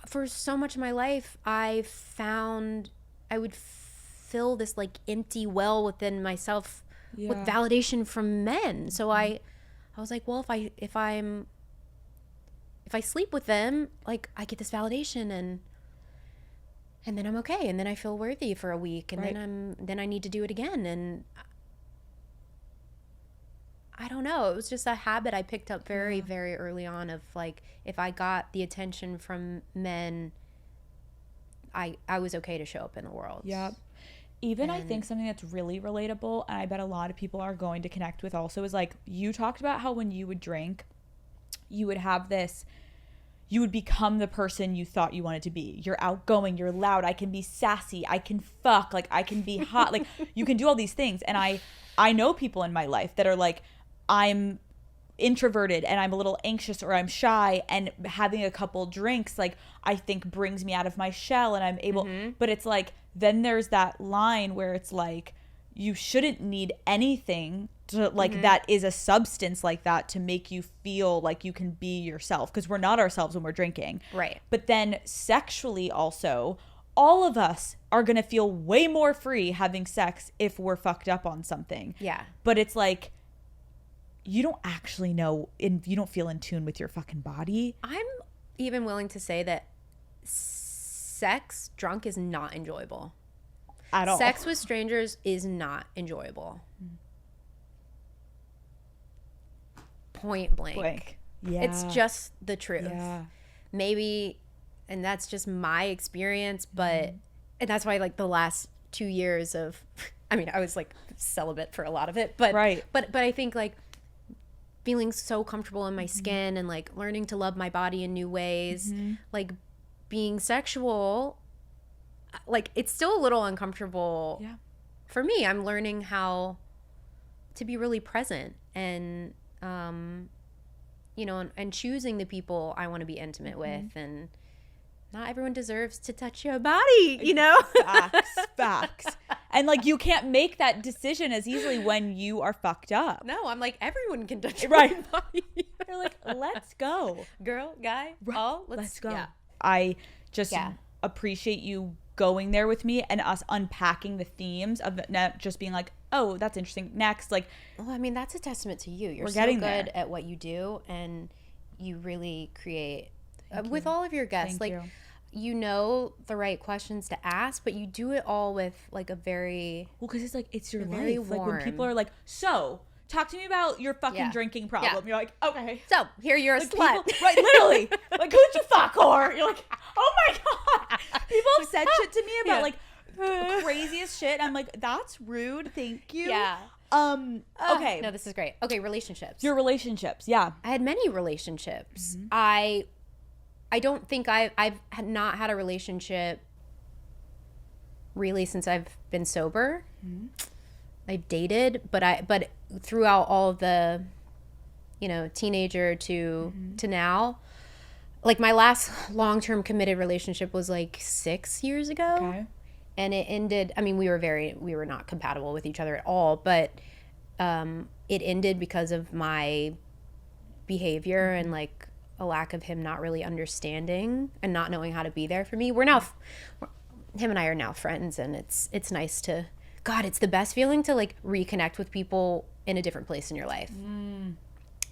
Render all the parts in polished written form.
for so much of my life, I found I would fill this like empty well within myself with validation from men. So I was like, well, if I sleep with them, like I get this validation and then I'm okay, and then I feel worthy for a week, and then I need to do it again, and I don't know. It was just a habit I picked up very, very early on of like, if I got the attention from men, I was okay to show up in the world. Yep. Even I think something that's really relatable, and I bet a lot of people are going to connect with also, is like, you talked about how when you would drink, you would have this, you would become the person you thought you wanted to be. You're outgoing, you're loud, I can be sassy, I can fuck, like I can be hot, like you can do all these things. And I know people in my life that are like, I'm introverted and I'm a little anxious or I'm shy, and having a couple drinks, like I think brings me out of my shell and I'm able, but it's like, then there's that line where it's like, you shouldn't need anything to like that is a substance like that to make you feel like you can be yourself, because we're not ourselves when we're drinking. Right. But then sexually also, all of us are going to feel way more free having sex if we're fucked up on something. Yeah. But it's like, you don't actually know, and you don't feel in tune with your fucking body. I'm even willing to say that sex drunk is not enjoyable. At all. Sex with strangers is not enjoyable. Point blank. Yeah. It's just the truth. Yeah. Maybe, and that's just my experience, but, and that's why like the last 2 years of, I mean, I was like celibate for a lot of it, but, but I think like feeling so comfortable in my skin and like learning to love my body in new ways, like being sexual, like it's still a little uncomfortable for me. I'm learning how to be really present and you know, and choosing the people I want to be intimate with, and not everyone deserves to touch your body, you know? Facts. And like, you can't make that decision as easily when you are fucked up. No, I'm like, everyone can touch Right. my body. You're like, let's go. Girl, guy, let's go. Yeah. I just appreciate you going there with me and us unpacking the themes of not just being like, oh, that's interesting. Next, like, well, I mean, that's a testament to you. You're we're so getting good there. at what you do, and you really create with all of your guests. Thank like, you. you know the right questions to ask, but you do it all with like a very because it's like, it's your very life. warm. Like when people are like, so talk to me about your fucking drinking problem. You're like, okay. So here you're a like slut. People, right, literally. Like, who'd you fuck, whore? You're like, oh my God. People have said shit to me about like craziest shit. I'm like, that's rude. Thank you. Yeah. Okay. No, this is great. Okay, relationships. Your relationships. Yeah. I had many relationships. I don't think I've not had a relationship really since I've been sober. I've dated, but throughout all of the, you know, teenager to now, like my last long-term committed relationship was like 6 years ago. Okay. And it ended, I mean, we were not compatible with each other at all, but it ended because of my behavior and like a lack of him not really understanding and not knowing how to be there for me. Him and I are now friends, and it's nice to, God, it's the best feeling to like reconnect with people in a different place in your life. And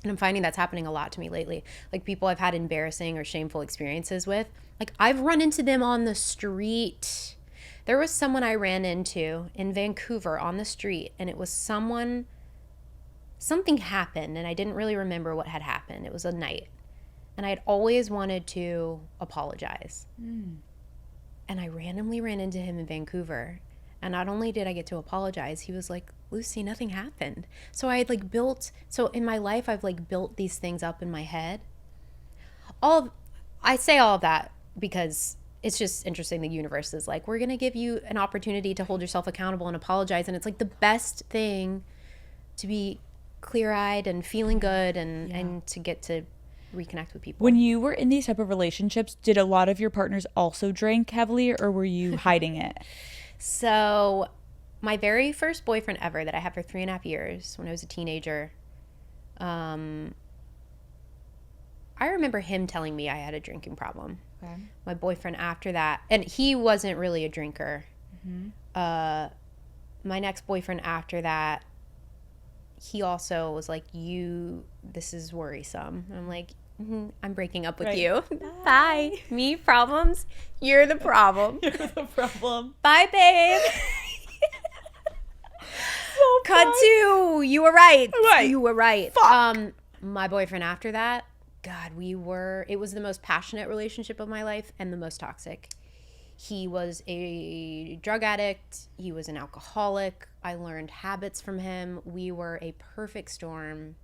I'm finding that's happening a lot to me lately. Like people I've had embarrassing or shameful experiences with, like I've run into them on the street. There was someone I ran into in Vancouver on the street, and it was something happened, and I didn't really remember what had happened. It was a night, and I had always wanted to apologize. And I randomly ran into him in Vancouver, and not only did I get to apologize, he was like, Lucy, nothing happened. So I had like so in my life, I've like built these things up in my head. I say all of that because it's just interesting. The universe is like, we're going to give you an opportunity to hold yourself accountable and apologize. And it's like the best thing to be clear-eyed and feeling good and to get to reconnect with people. When you were in these type of relationships, did a lot of your partners also drink heavily, or were you hiding it? So my very first boyfriend ever that I had for 3.5 years when I was a teenager, I remember him telling me I had a drinking problem. Okay. My boyfriend after that, and he wasn't really a drinker. My next boyfriend after that, he also was like, this is worrisome. I'm like, I'm breaking up with you. Bye. Me problems. You're the problem. You're the problem. Bye, babe. So Cut to, you were right. Right. You were right. Fuck. My boyfriend after that, God, it was the most passionate relationship of my life and the most toxic. He was a drug addict. He was an alcoholic. I learned habits from him. We were a perfect storm.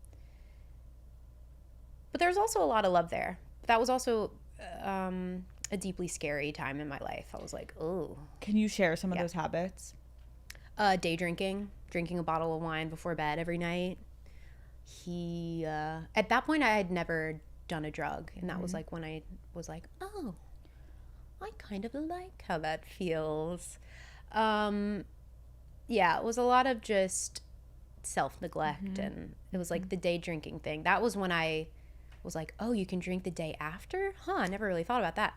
But there was also a lot of love there. That was also a deeply scary time in my life. I was like, oh. Can you share some of those habits? Day drinking a bottle of wine before bed every night. He, at that point, I had never done a drug. And that was like when I was like, oh, I kind of like how that feels. Yeah, it was a lot of just self-neglect. And it was like the day drinking thing. That was when I was like, oh, you can drink the day after? I never really thought about that.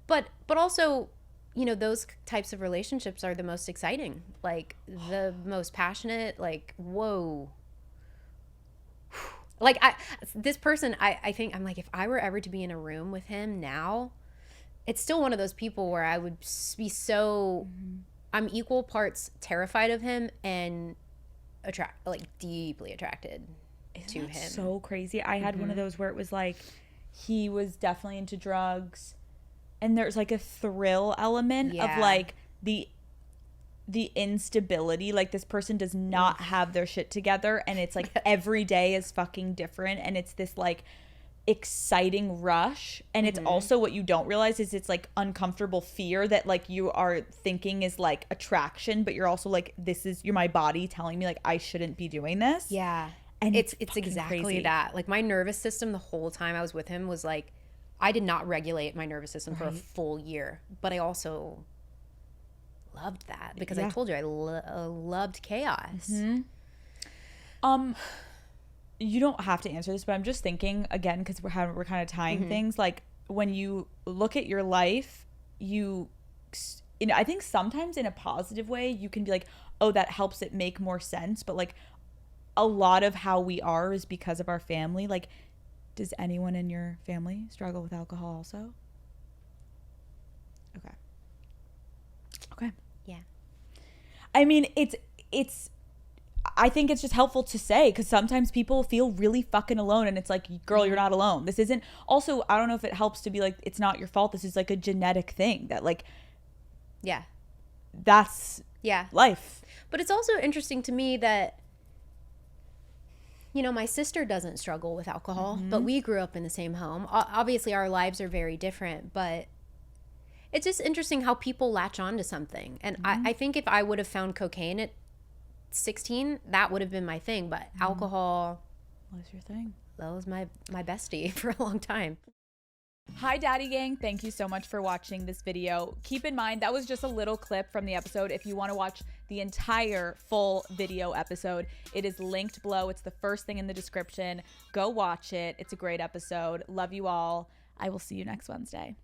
But also, you know, those types of relationships are the most exciting, like the most passionate, like, whoa. Like this person, I think I'm like, if I were ever to be in a room with him now, it's still one of those people where I would be so, I'm equal parts terrified of him and deeply attracted to him. So crazy. I had one of those where it was like, he was definitely into drugs. And there's like a thrill element of like the instability. Like this person does not have their shit together. And it's like every day is fucking different. And it's this like exciting rush. And it's also what you don't realize is it's like uncomfortable fear that like you are thinking is like attraction. But you're also like, you're my body telling me like I shouldn't be doing this. Yeah. And it's exactly crazy. that. Like my nervous system the whole time I was with him was like, I did not regulate my nervous system for a full year, but I also loved that because I told you I loved chaos. You don't have to answer this, but I'm just thinking again because we're kind of tying things. Like when you look at your life, I think sometimes in a positive way you can be like, oh, that helps it make more sense. But like a lot of how we are is because of our family. Like, does anyone in your family struggle with alcohol also? Okay. Yeah. I mean, I think it's just helpful to say because sometimes people feel really fucking alone and it's like, girl, you're not alone. This isn't, also, I don't know if it helps to be like, it's not your fault. This is like a genetic thing that like, yeah, that's life. But it's also interesting to me that, you know, my sister doesn't struggle with alcohol, but we grew up in the same home. Obviously, our lives are very different, but it's just interesting how people latch on to something. And I think if I would have found cocaine at 16, that would have been my thing. But alcohol was your thing. That was my bestie for a long time. Hi Daddy Gang, thank you so much for watching this video. Keep in mind that was just a little clip from the episode. If you want to watch the entire full video episode, it is linked below. It's the first thing in the description. Go watch it. It's a great episode. Love you all. I will see you next Wednesday.